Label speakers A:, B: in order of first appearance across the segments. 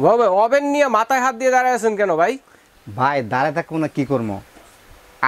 A: ভাই ওভেন নিয়ে মাথায় হাত দিয়ে দাঁড়ায় আছেন কেন ভাই?
B: ভাই দাঁড়ায় থাকবো না, কি করবো?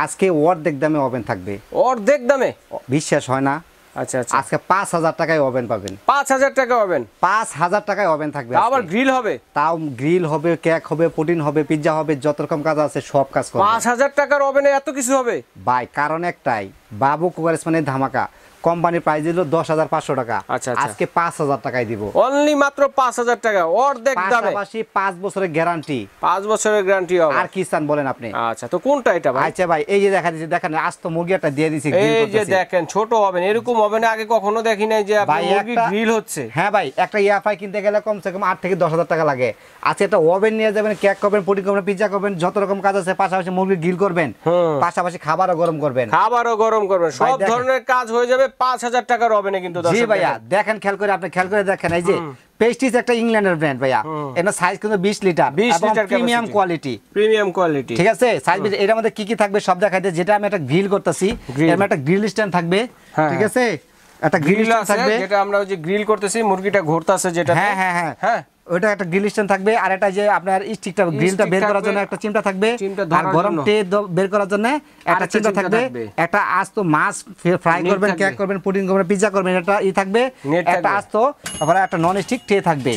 B: আজকে অর্ধেক দামে ওভেন থাকবে।
A: অর্ধেক দামে?
B: বিশ্বাস হয় না?
A: আচ্ছা আচ্ছা,
B: আজকে 5,000 টাকায় ওভেন পাবেন।
A: 5,000 টাকা ওভেন?
B: 5,000 টাকায় ওভেন থাকবে।
A: আবার গ্রিল হবে?
B: তাও গ্রিল হবে, কেক হবে, পুডিং হবে, পিৎজা হবে, যত রকম কাজ আছে সব কাজ করবে।
A: 5,000 টাকার ওভেনে এত কিছু হবে
B: ভাই? কারণ একটাই, বাবু কুকারস মানে ধামাকা। কোম্পানির প্রাইস দিল 10,500 টাকা, আজকে 5,000 টাকায় দিব।
A: অনলি মাত্র 5,000 টাকা, অর্ধেক দামে।
B: পাশাপাশি 5 বছরের গ্যারান্টি।
A: 5 বছরের গ্যারান্টি হবে।
B: আর কি চান বলেন আপনি?
A: আচ্ছা, তো কোনটা এটা ভাই?
B: আচ্ছা ভাই, এই যে দেখা দিচ্ছে, দেখেন আজ তো মুরগিটা দিয়ে দিছি,
A: এই যে দেখেন ছোট ওভেন, এরকম ওভেনে আগে কখনো দেখি নাই যে আপনি মুরগি গ্রিল হচ্ছে।
B: হ্যাঁ ভাই, একটা এয়ার ফ্রাই কিনতে গেলে কমসে কম 8 থেকে 10,000 টাকা লাগে। আজকে একটা ওভেন নিয়ে যাবেন, কেক করবেন, পুডিং করবেন, পিৎজা করবেন, যত রকম কাজ আছে, পাশাপাশি মুরগি গ্রিল করবেন, পাশাপাশি খাবারও গরম করবেন।
A: সব ধরনের কাজ হয়ে যাবে 5,000 টাকার ওভেনে কিন্তু।
B: জি ভাইয়া, দেখেন খেয়াল করে, আপনি খেয়াল করে দেখেন, এই যে পেস্টিজ একটা ইংল্যান্ডের ব্র্যান্ড ভাইয়া, এটা সাইজ কিন্তু 20 লিটার, প্রিমিয়াম কোয়ালিটি। ঠিক আছে, সাইজ এটার মধ্যে কি কি থাকবে সব দেখাইতে। যেটা আমি একটা গ্রিল করতেছি, এর মধ্যে একটা গ্রিল স্ট্যান্ড থাকবে। ঠিক আছে, একটা গ্রিল স্ট্যান্ড থাকবে,
A: যেটা আমরা ওই যে গ্রিল করতেছি, মুরগিটা ঘুরতাছে যেটা।
B: হ্যাঁ হ্যাঁ হ্যাঁ হ্যাঁ, ওটা একটা গ্রিল স্ট্যান্ড থাকবে। আর এটা যে আপনার স্টিকটা, গ্রিলটা বের করার জন্য একটা চিমটা থাকবে, আর গরম টে বের করার জন্য একটা চিমটা থাকবে। একটা আস্ত মাছ ফ্রাই করবেন, কেক করবেন, পুডিং করবেন, পিৎজা করবেন, এটা থাকবে। একটা আস্ত আবার একটা নন স্টিক ট্রে থাকবে।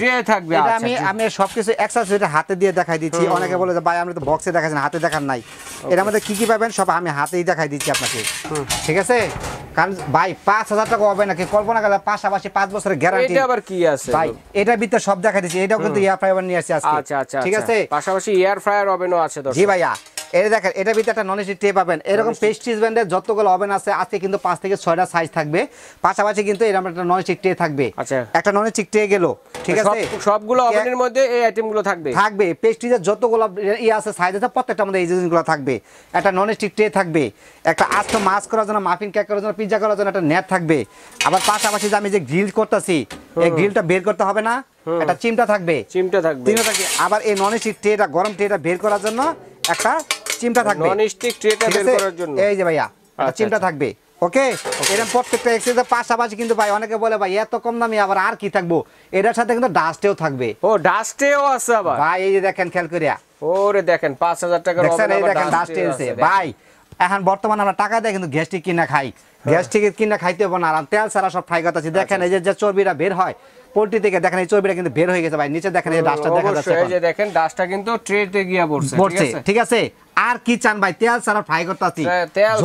B: এটা আমি সবকিছু একসাথে এটা হাতে দিয়ে দেখাই দিচ্ছি। অনেকে বলে যে ভাই আমরা তো বক্সে দেখাচ্ছেন, হাতে দেখান নাই। এর মধ্যে কি কি পাবেন সব আমি হাতেই দেখাই দিচ্ছি আপনাকে। ঠিক আছে, কারণ ভাই 5,000 টাকা হবে নাকি কল্পনা করা, পাশাপাশি 5 বছরের গ্যারান্টি।
A: এটা আবার কি আছে
B: ভাই? এটার ভিতরে সব দেখাই দিচ্ছি। এটাও কিন্তু এয়ার ফ্রায়ার নিয়ে আসছে আজকে।
A: আচ্ছা আচ্ছা,
B: ঠিক আছে,
A: পাশাপাশি এয়ার ফ্রায়ার ওভেনও আছে দর্শক।
B: জি ভাইয়া, এটা দেখেন, এটার ভিতরে একটা নন স্টিক ট্রে পাবেন। এরকম প্রেস্টিজ ব্র্যান্ডের যতগুলো ওভেন আছে আজকে কিন্তু 5 থেকে 6টা সাইজ থাকবে। পাশাপাশি কিন্তু এরকম একটা নন স্টিক ট্রে থাকবে। একটা নন স্টিক ট্রে গেল। ঠিক আছে,
A: সবগুলো ওভেনের মধ্যে এই আইটেমগুলো থাকবে।
B: প্রেস্টিজের যতগুলো আছে সাইজ আছে প্রত্যেকটার মধ্যে এই জিনিসগুলো থাকবে। একটা নন স্টিক ট্রে থাকবে, একটা আস্ত মাছ করার জন্য, মাফিন কেক করার জন্য, পিৎজা করার জন্য একটা নেট থাকবে। আবার পাশাপাশি যে আমি যে গ্রিল করতেছি, এই গ্রিলটা বের করতে হবে না, একটা চিমটা থাকবে। আবার এই নন স্টিক ট্রেটা, গরম ট্রেটা বের করার জন্য একটা চিমটা থাকবে।
A: নন স্টিক ট্রেটা বের করার জন্য
B: এই যে ভাইয়া একটা চিমটা থাকবে। ওকে, এরকম প্রত্যেকটা এক্সেসের পাশাপাশি কিন্তু ভাই অনেকে বলে ভাই এত কম দামি আবার আর কি থাকবো, এটার সাথে কিন্তু ডাস্টেও থাকবে।
A: ও, ডাস্টেও আছে আবার
B: ভাই? এই যে দেখেন খেয়াল করিয়া,
A: ওরে দেখেন 5,000 টাকার ওভেন,
B: এই দেখেন ডাস্টে আছে ভাই। এখন বর্তমানে আমরা টাকা দিয়ে কিন্তু গ্যাস্ট্রিক কিনা খাই, গ্যাস্ট্রিক কিনা খাইতে হবে না, আর তেল ছাড়া সব ফ্রাই করতেছি। দেখেন এই যে চর্বিটা বের হয় পোল্ট্রি থেকে, দেখেন এই চর্বিটা কিন্তু বের হয়ে গেছে ভাই। নিচে দেখেন এই ডাস্টটা দেখা যাচ্ছে,
A: এই যে দেখেন ডাস্টটা কিন্তু ট্রেতে গিয়া পড়ছে।
B: ঠিক আছে, আর কি চান ভাই? তেল ছাড়া ফ্রাই করতেছি,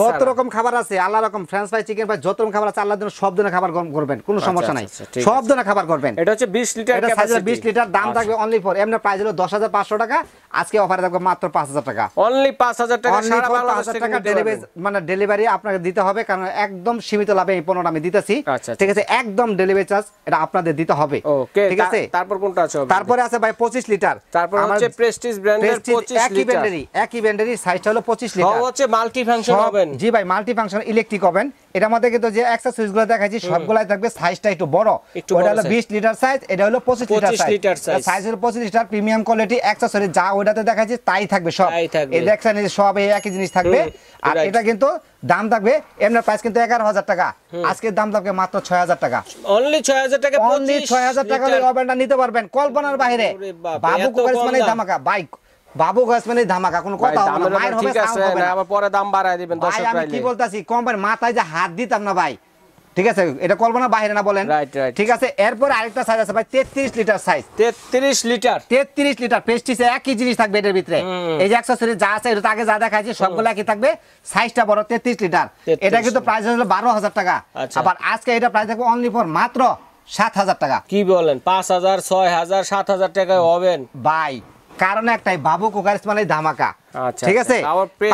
B: যত রকম খাবার আছে আল্লাহ রকম, ফ্রেঞ্চ ফ্রাই, চিকেন ফ্রাই, যত রকম খাবার আছে আল্লাহ দিন সব ধরনের খাবার করবেন, কোনো সমস্যা নাই, সব ধরনের খাবার করবেন।
A: এটা হচ্ছে 20 লিটার
B: ক্যাপাসিটি, 20 লিটার, দাম থাকবে অনলি ফর, এমনি প্রাইস হলো 10,500 টাকা, আজকে অফারে থাকবে মাত্র 5,000 টাকা।
A: অনলি 5,000 টাকা, সারা বাংলাদেশ থেকে
B: ডেলিভারি, মানে ডেলিভারি আপনাকে দিতে হবে, কারণ একদম সীমিত লাভে এই পণ্যটা আমি দিতেছি। ঠিক আছে, একদম ডেলিভারি চার্জ এটা আপনাদের দিতে হবে। ঠিক আছে,
A: তারপর কোনটা আছে?
B: তারপরে আছে ভাই 25 লিটার।
A: তারপর হচ্ছে প্রেস্টিজ ব্র্যান্ডের 25 লিটার,
B: একই ব্র্যান্ডেরই, সাইজটা হলো 25 লিটার।
A: সব হচ্ছে মাল্টি ফাংশন ওভেন।
B: জি ভাই, মাল্টি ফাংশন ইলেকট্রিক ওভেন। এটার মধ্যে কিন্তু যে অ্যাক্সেসরিজগুলো দেখাইছি সবগুলাই থাকবে, সাইজটা একটু বড়। ওটা হলো 20 লিটার সাইজ, এটা হলো 25 লিটার সাইজ। সাইজ হলো 25 লিটার, প্রিমিয়াম কোয়ালিটি, অ্যাক্সেসরি যা ওটাতে দেখাইছি তাই থাকবে সব। এই দেখছেন এই সব একই জিনিস থাকবে। আর এটা কিন্তু দাম থাকবে, এমনি প্রাইস কিন্তু 11,000 টাকা, আজকের দাম থাকবে মাত্র 6,000 টাকা।
A: অনলি 6,000 টাকা,
B: অনলি 6,000 টাকা হলে ওভেনটা নিতে পারবেন কল্পনার বাইরে। বাবু কুকারস মানে ধামাকা ভাই, বাবু কুকারস মানে ধামাকা, কোনো কথা হবে না। মায়ের হবে, সাউন্ড হবে না,
A: আবার পরে দাম বাড়ায় দিবেন দর্শক
B: ভাই। আমি কি বলতাছি, কোম্পানি মাথায় যে হাত দিতাম না ভাই। ঠিক আছে, এটা কল্পনা বাইরে না বলেন। ঠিক আছে, এরপর আরেকটা সাইজ আছে ভাই 33 লিটার সাইজ। 33 লিটার প্রেস্টিজে একই জিনিস থাকবে এটার ভিতরে। এই যে অ্যাকসেসরি যা আছে এটা আগে যা দেখাইছি সবগুলো একই থাকবে, সাইজটা বড় 33 লিটার। এটা কিন্তু প্রাইস হলো 12,000 টাকা। আবার আজকে এটা প্রাইস থাকবে অনলি ফর মাত্র 7,000 টাকা।
A: কি বলেন? 5,000, 6,000, 7,000 টাকায় ওভেন
B: ভাই, কারণ একটাই, বাবু কুকারস মানে ধামাকা। ঠিক আছে,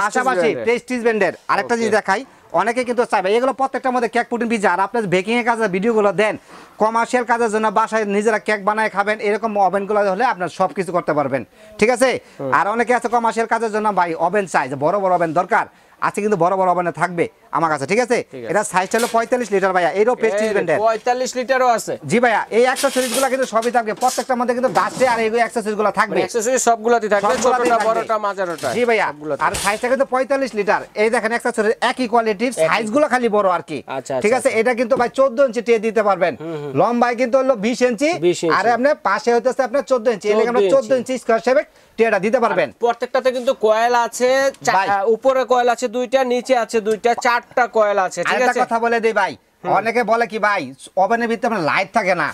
B: পাশাপাশি প্রেস্টিজ ব্র্যান্ডের আরেকটা জিনিস দেখাই। অনেকে কিন্তু চাইবে এগুলো প্রত্যেকটার মধ্যে কেক, পুডিং, পিৎজা। আর আপনার বেকিং এর কাজে ভিডিওগুলো দেন, কমার্শিয়াল কাজের জন্য বাসায় নিজেরা কেক বানায় খাবেন, এরকম ওভেনগুলো হলে আপনার সবকিছু করতে পারবেন। ঠিক আছে, আর অনেকে আছে কমার্শিয়াল কাজের জন্য ভাই ওভেন চাই, বড় বড় ওভেন দরকার। আজকে কিন্তু বড় বড় ওভেনে থাকবে আমার কাছে, ঠিক আছে? এটা সাইজটা হলো 45 লিটার ভাইয়া, এরও প্রেস্টিজ ব্র্যান্ডের
A: 45 লিটারও আছে।
B: জি ভাইয়া, এই অ্যাকসেসরিজগুলো কিন্তু সবই থাকবে, প্রত্যেকটার মধ্যে কিন্তু ডাস্টে আর এই অ্যাকসেসরিজগুলো থাকবে,
A: অ্যাকসেসরিজ সবগুলোতেই থাকবে, ছোটটা বড়টা মাঝারোটা।
B: জি ভাইয়া, আর সাইজটা কিন্তু 45 লিটার। এই দেখেন অ্যাকসেসরিজ একই কোয়ালিটির, সাইজগুলো খালি বড় আর কি, ঠিক আছে? এটা কিন্তু ভাই 14 ইঞ্চি ট্রে দিতে পারবেন, লম্বায় কিন্তু হলো 20 ইঞ্চি, আর আপনি পাশে হইতেছে আপনার 14 ইঞ্চি, এর আমরা 14 ইঞ্চি স্কয়ার শেপে ট্রেটা দিতে পারবেন।
A: প্রত্যেকটাতে কিন্তু কয়েল আছে, উপরে কয়েল আছে দুইটা, নিচে আছে দুইটা, 4টা কয়েল আছে, ঠিক আছে?
B: একটা কথা বলে দেই ভাই, অনেকে বলে কি ভাই ওভেনের ভিতরে আপনার লাইট থাকে না,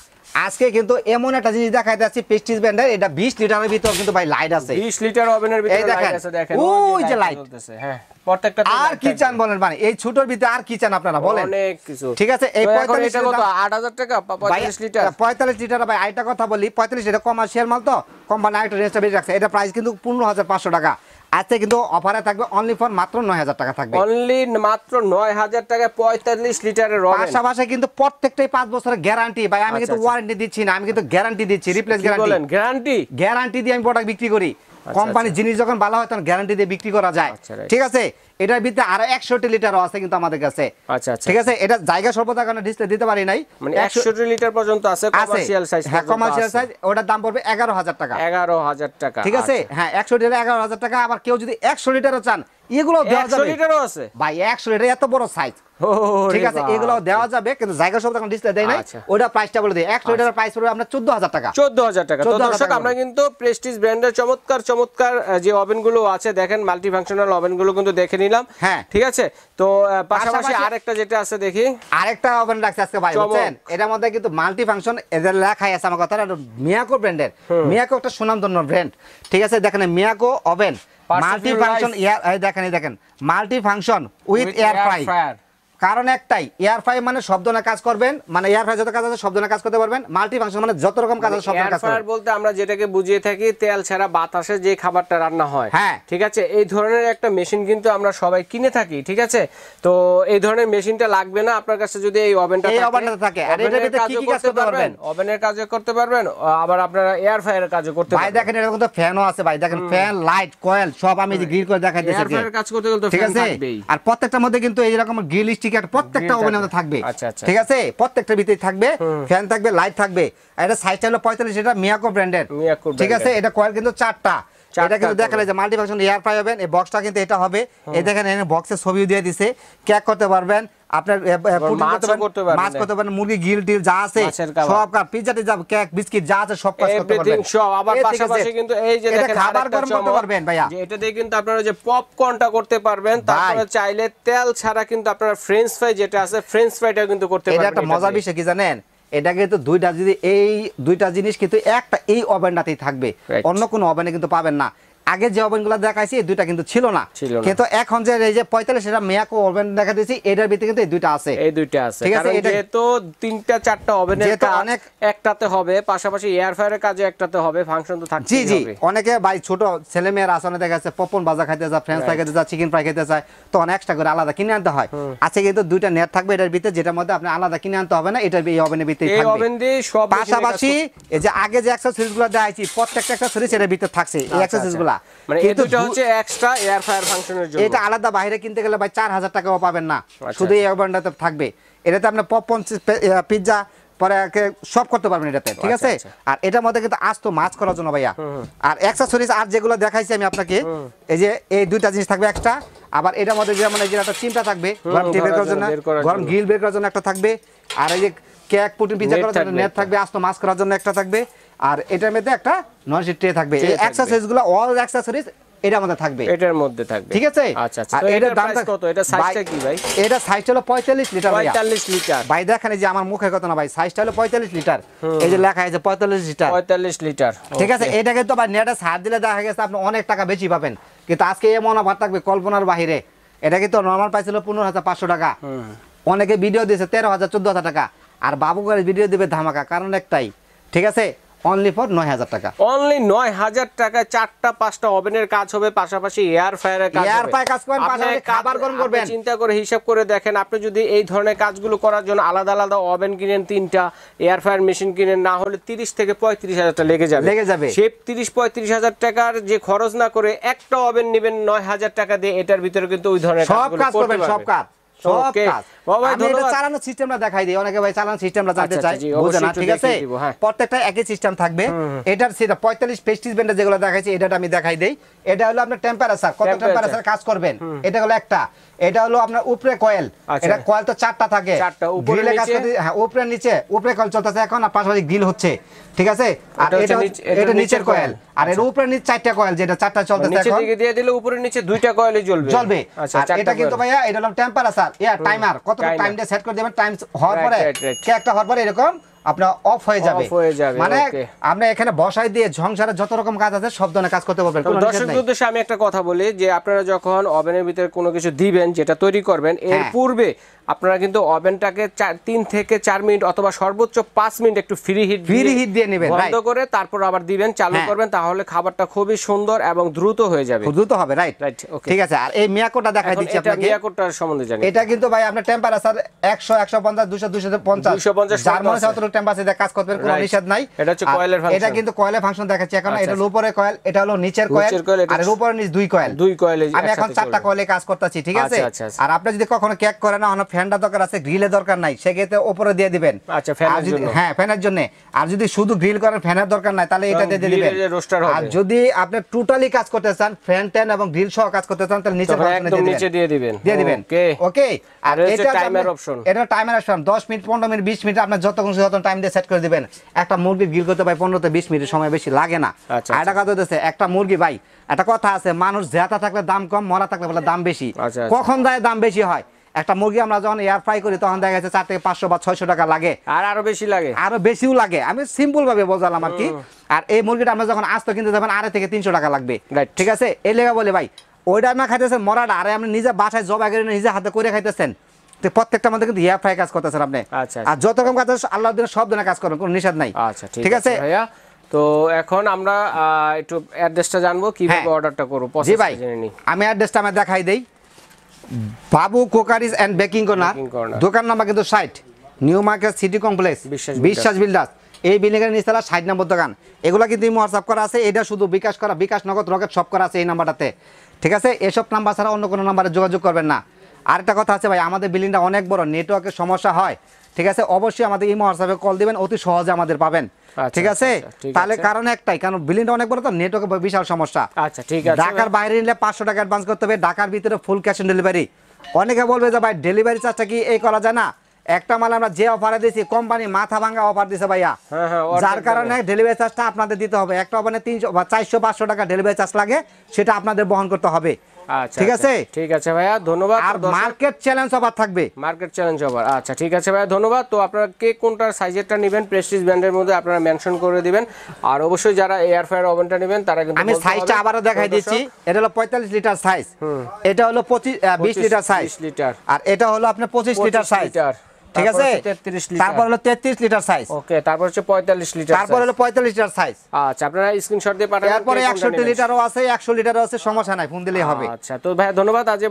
B: আজকে কিন্তু এমন একটা জিনিস দেখাইতে যাচ্ছি প্রেস্টিজ ব্র্যান্ডের, এটা 20 লিটারের ভিতর কিন্তু ভাই লাইট আছে,
A: 20 লিটার ওভেনের ভিতরে লাইট আছে, দেখেন
B: ওই যে লাইট
A: জ্বলতেছে। হ্যাঁ, প্রত্যেকটাতে
B: আর কি চান বলেন, মানে এই ছোটর ভিতরে আর কি চান আপনারা বলেন?
A: অনেক কিছু,
B: ঠিক আছে? এই 45
A: এটা কত? 8000 টাকা 45 লিটার।
B: 45 লিটার ভাই, আরেকটা কথা বলি, 45 লিটার কমার্শিয়াল মাল তো, কোম্পানি আরেকটা রেটটা বেশি রাখছে, এটা প্রাইস কিন্তু 15500 টাকা। আজকে কিন্তু অফারে থাকবে অনলি ফর মাত্র 9000 টাকা থাকবে,
A: অনলি মাত্র 9000 টাকা 45 লিটারের ওভেন।
B: পাশাপাশি কিন্তু প্রত্যেকটাই 5 বছরের গ্যারান্টি ভাই, আমি কিন্তু ওয়ারেন্টি দিচ্ছি না, আমি কিন্তু গ্যারান্টি দিচ্ছি, রিপ্লেস গ্যারান্টি।
A: বলেন গ্যারান্টি? গ্যারান্টি
B: দিয়ে আমি প্রোডাক্ট বিক্রি করি, কোম্পানির জিনিস যখন ভালো হয় তখন গ্যারান্টি দিয়ে বিক্রি করা যায়, ঠিক আছে? এটার ভিতরে আরো 61 লিটারও আছে কিন্তু আমাদের কাছে, ঠিক আছে? এটা জায়গা স্বল্পতার কারণে ডিসপ্লে দিতে পারি নাই,
A: মানে 61 লিটার পর্যন্ত আছে কমার্শিয়াল সাইজ।
B: হ্যাঁ, কমার্শিয়াল সাইজ, ওটার দাম পড়বে 11000 টাকা।
A: 11000 টাকা,
B: ঠিক আছে? হ্যাঁ, 100 লিটার 11000 টাকা। আবার কেউ যদি 100 লিটারও চান, এগুলো দেওয়া যাবে।
A: 100 লিটারও আছে
B: ভাই, 100 লিটার এত বড় সাইজ, ঠিক আছে? এগুলো দেওয়া যাবে, কিন্তু জায়গা সব তখন ডিসপ্লে দেয় নাই, ওটা প্রাইসটা বলে দেই। 100 লিটারের প্রাইস পড়বে আপনার 14000 টাকা।
A: 14000 টাকা। তো দর্শক, আমরা কিন্তু প্রেস্টিজ ব্র্যান্ডের চমৎকার চমৎকার যে ওভেনগুলো আছে, দেখেন মাল্টি ফাংশনাল ওভেনগুলো কিন্তু দেখে নিলাম, হ্যাঁ, ঠিক আছে? তো পাশাপাশি আরেকটা যেটা আছে দেখি,
B: আরেকটা ওভেন রাখছে আজকে ভাই, বুঝছেন? এটার মধ্যে কিন্তু মাল্টি ফাংশন, এদের লেখাই আছে আমার কথা, মিয়াকো ব্র্যান্ডের। মিয়াকো একটা সুনামধন্য ব্র্যান্ড, ঠিক আছে? দেখেন মিয়াকো ওভেন মাল্টি ফাংশন, দেখেন multi function with air fryer. কারণ একটাই, এয়ার ফ্রাই মানে সব ধরনের কাজ করবেন, মানে এয়ার ফ্রাই যত কাজ আছে সব ধরনের কাজ করতে পারবেন। মাল্টি ফাংশন মানে যত রকম কাজ আছে সব ধরনের কাজ করবেন।
A: এয়ার ফ্রায়ার বলতে আমরা যেটাকে বুঝিয়ে থাকি তেল ছাড়া বাতাসে যে খাবারটা রান্না হয়, হ্যাঁ, ঠিক আছে? এই ধরনের একটা মেশিন কিন্তু আমরা সবাই কিনে থাকি, ঠিক আছে? তো এই ধরনের মেশিনটা লাগবে না আপনার কাছে যদি এই ওভেনটা থাকে। আর এটার ভিতরে কি কি কাজ করতে পারবেন? ওভেনের কাজও করতে পারবেন, আবার আপনারা এয়ার ফ্রায়ারের কাজও করতে পারবেন।
B: ভাই দেখেন, এরকম তো ফ্যানও আছে ভাই, দেখেন ফ্যান, লাইট, কয়েল সব আমি যে গ্রিল করে দেখাইতেছি।
A: এয়ার ফ্রায়ারের কাজ করতে গেলে তো ফ্যান থাকবেই।
B: আর প্রত্যেকটার মধ্যে কিন্তু এই রকম গ্রিল স্টিকার প্রত্যেকটা ওভেনের মধ্যে থাকবে, ঠিক আছে? প্রত্যেকটার ভিতরে থাকবে, ফ্যান থাকবে, লাইট থাকবে। এটা সাইজটা হলো 45, এটা মিয়াকো ব্র্যান্ডের, ঠিক আছে? এটা কয়েল কিন্তু 4টা। এটা কিন্তু দেখালে যে multi function air fry oven, এই বক্সটা কিন্তু এটা হবে। এই দেখেন, এখানে বক্সে ছবিও দিয়ে দিছে, কেক করতে পারবেন, আপনার মাছ করতে পারবেন, মুরগি গ্রিল টিল যা আছে সব কাজ, পিজ্জা টিজ্জা, কেক, বিস্কিট যা আছে সব কাজ করতে পারবেন
A: সব। আবার পাশাপাশি কিন্তু এই যে দেখেন
B: খাবার গরম করতে পারবেন ভাইয়া,
A: এটা দিয়ে কিন্তু আপনারা যে পপকর্নটা করতে পারবেন। তারপরে চাইলে তেল ছাড়া কিন্তু আপনারা ফ্রেঞ্চ ফ্রাই যেটা আছে, ফ্রেঞ্চ ফ্রাইটাও কিন্তু করতে পারবেন।
B: এটা একটা মজার বিষয় কি জানেন? এটা কিন্তু দুইটা, যদি এই দুইটা জিনিস কিন্তু একটা এই ওভেনটাতেই থাকবে, অন্য কোনো ওভেনে কিন্তু পাবেন না। আগে যে ওভেনগুলো দেখাইছি এই দুইটা কিন্তু ছিল না, কিন্তু এখন যে এই যে 45 এটা মিয়াকো ওভেন দেখা দিয়েছি, এটার ভিতরে কিন্তু এই দুইটা আছে, ঠিক আছে? এটা
A: তো 3টা 4টা ওভেনের অনেক একটাতে হবে, পাশাপাশি এয়ার ফ্রায়ারের কাজে একটাতে হবে, ফাংশন তো থাকবে।
B: জি জি, অনেকে ভাই ছোট ছেলে মেয়েরা আসলে দেখা যাচ্ছে পপকর্ন ভাজা খাইতে যায়, ফ্রেঞ্চ ফ্রাই খেতে যায়, চিকেন ফ্রাই খেতে চায়, তো অনেক এক্সট্রা করে আলাদা কিনে আনতে হয়। আজকে কিন্তু দুইটা নেট থাকবে এটার ভিতরে, যেটার মধ্যে আপনি আলাদা কিনে আনতে হবে না, এটার এই ওভেনের ভিতরে থাকবে।
A: এই ওভেন দিয়ে সব
B: পাশাপাশি এই যে আগে যে অ্যাকসেসরিজগুলো দেখাইছি, প্রত্যেকটা অ্যাকসেসরিজ এর ভিতরে থাকছে, এই অ্যাকসেসরিজগুলো।
A: মানে এটা হচ্ছে এক্সট্রা এয়ার ফ্রায়ার ফাংশনের জন্য।
B: এটা আলাদা বাইরে কিনতে গেলে ভাই 4000 টাকাও পাবেন না, শুধু এই ওভেনটাতে থাকবে। এটাতে আপনি পপকর্ন, পিজ্জা পরে সব করতে পারবেন এটাতে, ঠিক আছে? আর এটার মধ্যে কিন্তু আস্ত মাছ করার জন্য ভাইয়া, আর অ্যাকসেসরিজ আর যেগুলো দেখাইছি আমি আপনাকে, এই যে এই দুইটা জিনিস থাকবে এক্সট্রা। আবার এটার মধ্যে যে মানে একটা চিমটা থাকবে গরম টি বের করার জন্য, গরম গ্রিল বের করার জন্য একটা থাকবে। আর এই যে কেক, পুটিং, পিজ্জা করার জন্য নেট থাকবে, আস্ত মাছ করার জন্য একটা থাকবে। আর এটার মধ্যে একটা ননস্টিক ট্রে থাকবে। এই অ্যাকসেসরিজগুলো অল অ্যাকসেসরিজ এটার মধ্যে থাকবে,
A: এটার মধ্যে থাকবে,
B: ঠিক আছে?
A: আচ্ছা আচ্ছা। তো এটার দাম কত? এটা সাইজটা কি ভাই?
B: এটা সাইজটা হলো 45 লিটার ভাই।
A: 45 লিটার
B: ভাই দেখেন, এই যে আমার মুখের কথা না ভাই, সাইজটা হলো 45 লিটার, এই যে লেখা আছে 45 লিটার,
A: 45 লিটার,
B: ঠিক আছে? এটা কিন্তু ভাই নেটে ছাড় দিলে দেখা গেছে আপনি অনেক টাকা বেশি পাবেন, কিন্তু আজকে এমন অফার থাকবে কল্পনার বাইরে। এটা কিন্তু নরমাল পাইছিল 15500 টাকা, অনেকে ভিডিও দিয়েছে 13000 14000 টাকা, আর বাবু করে ভিডিও দিবে ধামাকা। কারণ একটাই, ঠিক আছে? অনলি ফর 9000 টাকা।
A: অনলি 9000 টাকায় 4টা 5টা ওভেনের কাজ হবে, পাশাপাশি এয়ার ফ্রায়ারের কাজ হবে।
B: এয়ার ফ্রায়ার কাজ করবেন, পাশাপাশি খাবার গরম করবেন।
A: চিন্তা করে হিসাব করে দেখেন, আপনি যদি এই ধরনের কাজগুলো করার জন্য আলাদা আলাদা ওভেন কিনেন 3টা, এয়ার ফ্রায়ার মেশিন কিনেন, না হলে 30 থেকে 35,000 টাকা লেগে যাবে। সেই 30-35,000 টাকার যে খরচ না করে একটা ওভেন নেবেন 9000 টাকা দিয়ে, এটার ভিতরে কিন্তু ওই ধরনের
B: সব কাজ করবেন, সব কাজ। চালানোর সিস্টেমটা দেখাই দিই, অনেকে ভাই চালানোর সিস্টেমটা জানতে চায়, বুঝে না, ঠিক আছে? প্রত্যেকটা একই সিস্টেম থাকবে। এটার সেটা 45 প্রেস্টিজ ব্র্যান্ডের যেগুলো দেখাইছি, এটা আমি দেখাই দেই। এটা হলো আপনার টেম্পারেচার, কত টেম্পারেচার কাজ করবেন, এটা হলো একটা। এটা হলো আপনার উপরে কয়েল, এটা কয়েল তো 4টা থাকে, গ্রিলে কাজ করতে, হ্যাঁ উপরে নিচে, উপরে কয়েল চলতেছে এখন, আর পাশাপাশি গ্রিল হচ্ছে, ঠিক আছে? আর এটা নিচের কয়েল, আর এর উপরে নিচে 4টা কয়েল, যেটা 4টা চলতেছে এখন,
A: নিচে দিকে দিয়ে দিলে উপরে নিচে 2টা কয়েলই জ্বলবে।
B: আচ্ছা, এটা কিন্তু ভাইয়া এটা হলো টেম্পারেচার, এর টাইমার, কত টাইম দিয়ে সেট করে দিবেন, টাইম হওয়ার পরে একটা হওয়ার পরে এরকম আপনার অফ হয়ে যাবে। মানে আমরা এখানে বসাই দিয়ে সংসারে যত রকম কাজ আছে সব ধরনের কাজ করতে পারবেন।
A: দর্শকদের উদ্দেশ্যে আমি একটা কথা বলি, যে আপনারা যখন ওভেনের ভিতরে কোনো কিছু দিবেন, যেটা তৈরি করবেন, এর পূর্বে আপনারা কিন্তু ওভেনটাকে 3 থেকে 4 মিনিট অথবা সর্বোচ্চ 5 মিনিট একটু ফ্রি হিট
B: দিয়ে নেবেন,
A: বন্ধ করে তারপর আবার দিবেন, চালু করবেন, তাহলে খাবারটা খুবই সুন্দর এবং দ্রুত হয়ে যাবে,
B: দ্রুত হবে। রাইট, ঠিক আছে। আর এই মিয়াকোটা দেখাই দিচ্ছি আপনাকে,
A: মিয়াকোটার সম্বন্ধে জানি।
B: এটা কিন্তু ভাই আপনার টেম্পারেচার 100 150 200 250 যার মনে যত টেম্পারেচারে কাজ করবেন, কোনো নিষেধ নাই।
A: এটা হচ্ছে কয়েলের ফাংশন,
B: এটা কিন্তু কয়েলের ফাংশন দেখাচ্ছি এখন। এটা হলো উপরে কয়েল, এটা হলো নিচের কয়েল, আর এর উপরে নিচ 2 কয়েল। আমি এখন 4টা কয়েলে কাজ করতেছি, ঠিক আছে? আর আপনি যদি কখনো কেক করেন না, অন্য ফ্যানটা দরকার আছে, গ্রিলে দরকার নাই, সেক্ষেত্রে উপরে দিয়ে দিবেন।
A: আচ্ছা, ফ্যানের জন্য?
B: হ্যাঁ, ফ্যানের জন্য। আর যদি শুধু গ্রিল করেন, ফ্যানের দরকার নাই, তাহলে এটা দিয়ে দিবেন। আর যদি আপনি টোটালি কাজ করতে চান, ফ্যান ট্যান এবং গ্রিল সহ কাজ করতে চান, তাহলে নিচে
A: দিয়ে দিবেন।
B: ওকে।
A: আর এটা টাইমার অপশন,
B: এটা timer option 10 minute 15 minute 20 minute আপনি যত টাইম দিয়ে সেট করে দিবেন। একটা মুরগি গ্রিল করতে ভাই 15 থেকে 20 মিনিট সময় বেশি লাগে না। আর এটা কথা হচ্ছে, একটা মুরগি ভাই, একটা কথা আছে, মানুষ জেতা থাকলে দাম কম, মরা থাকলে বলে দাম বেশি। কখন যায় দাম বেশি হয়? একটা মুরগি আমরা যখন এয়ার ফ্রাই করি, তখন দেখা যাচ্ছে 4 থেকে 500 বা 600 টাকা লাগে,
A: আর আরো বেশি লাগে,
B: আরো বেশিও লাগে। আমি সিম্পল ভাবে বোঝালাম আর কি। আর এই মুরগিটা আমরা যখন আস্ত কিনতে যাবেন, 2.5 থেকে 300 টাকা লাগবে, ঠিক আছে? এই লেগা বলে ভাই, ওইটা না খাইতেছেন মরাটা, আরে আপনি নিজে বাসায় জবাই করে নিজে হাতে করে খাইতেছেন, প্রত্যেকটা মধ্যে কিন্তু এয়ার ফ্রাই কাজ করতেছেন আপনি। আর যত রকম কাজ আল্লাহর দিনে সব ধরনের কাজ করবেন, কোনো নিষেধ নাই।
A: আচ্ছা, ঠিক আছে ভাইয়া। তো এখন আমরা একটু অ্যাড্রেসটা জানবো, কিভাবে অর্ডারটা করব।
B: জি ভাই, আমি অ্যাড্রেসটা আমি দেখাই দেই। বাবু কুকারিজ এন্ড বেকিং কর্নার, দোকান নাম্বার কিন্তু 60, নিউ মার্কেট সিটি কমপ্লেক্স, বিশ্বাস বিল্ডার্স, এই বিল্ডিংয়ের নিচতলা 60 নম্বর দোকান। এগুলা কিন্তু হোয়াটসঅ্যাপ করা আছে, এটা শুধু বিকাশ করা, বিকাশ নগদ রকেট সব করা আছে এই নাম্বারটাতে, ঠিক আছে? এসব নাম্বার ছাড়া অন্য কোনো নাম্বারে যোগাযোগ করবেন না। আরেকটা কথা আছে ভাই, আমাদের বিল্ডিংটা অনেক বড়, নেটওয়ার্কের সমস্যা হয়, ঠিক আছে? অবশ্যই আমাদের এই হোয়াটসঅ্যাপে কল দিবেন, অতি সহজে আমাদের পাবেন, ঠিক আছে? তাহলে কারণ একটাই, কারণ বিল্ডিংটা অনেক বড় তো, নেটওয়ার্কের বিশাল সমস্যা।
A: আচ্ছা, ঠিক আছে।
B: ঢাকার বাইরে নিলে 500 টাকা অ্যাডভান্স করতে হবে, ঢাকার ভিতরে ফুল ক্যাশ অন ডেলিভারি। অনেকে বলবে যে ভাই ডেলিভারি চার্জটা কি এই করা যায় না? একটা মাল আমরা যে অফারে দিয়েছি, কোম্পানি মাথা ভাঙা অফার দিয়েছে ভাইয়া, যার কারণে ডেলিভারি চার্জটা আপনাদের দিতে হবে। একটা ওভেনে 300 বা 400-500 টাকা ডেলিভারি চার্জ লাগে, সেটা আপনাদের বহন করতে হবে, ঠিক আছে?
A: ঠিক আছে ভাইয়া, ধন্যবাদ।
B: আর মার্কেট চ্যালেঞ্জ অফার থাকবে,
A: মার্কেট চ্যালেঞ্জ অফার। আচ্ছা, ঠিক আছে ভাইয়া, ধন্যবাদ। তো আপনারা কে কোনটার সাইজেরটা নেবেন, প্রেস্টিজ ব্র্যান্ডের মধ্যে আপনারা মেনশন করে দিবেন। আর অবশ্যই যারা এয়ার ফ্রায়ার ওভেনটা নেবেন, তারা কিন্তু,
B: আমি সাইজটা আবারও দেখাই দিচ্ছি, এটা হলো 45 লিটার সাইজ, এটা হলো 20 লিটার সাইজ, আর এটা হলো আপনার 25 লিটার সাইজ, ঠিক আছে? তারপর হলো 33 লিটার সাইজ,
A: ওকে। তারপর হচ্ছে 45 লিটার,
B: তারপর হলো 45 লিটার সাইজ।
A: আচ্ছা, আপনারা স্ক্রিনশট দিয়ে পাঠাবেন।
B: তারপরে 100 লিটারও আছে, 100 লিটারও আছে, সমস্যা নাই, ফোন দিলেই হবে।
A: আচ্ছা, তো ভাই ধন্যবাদ। আজ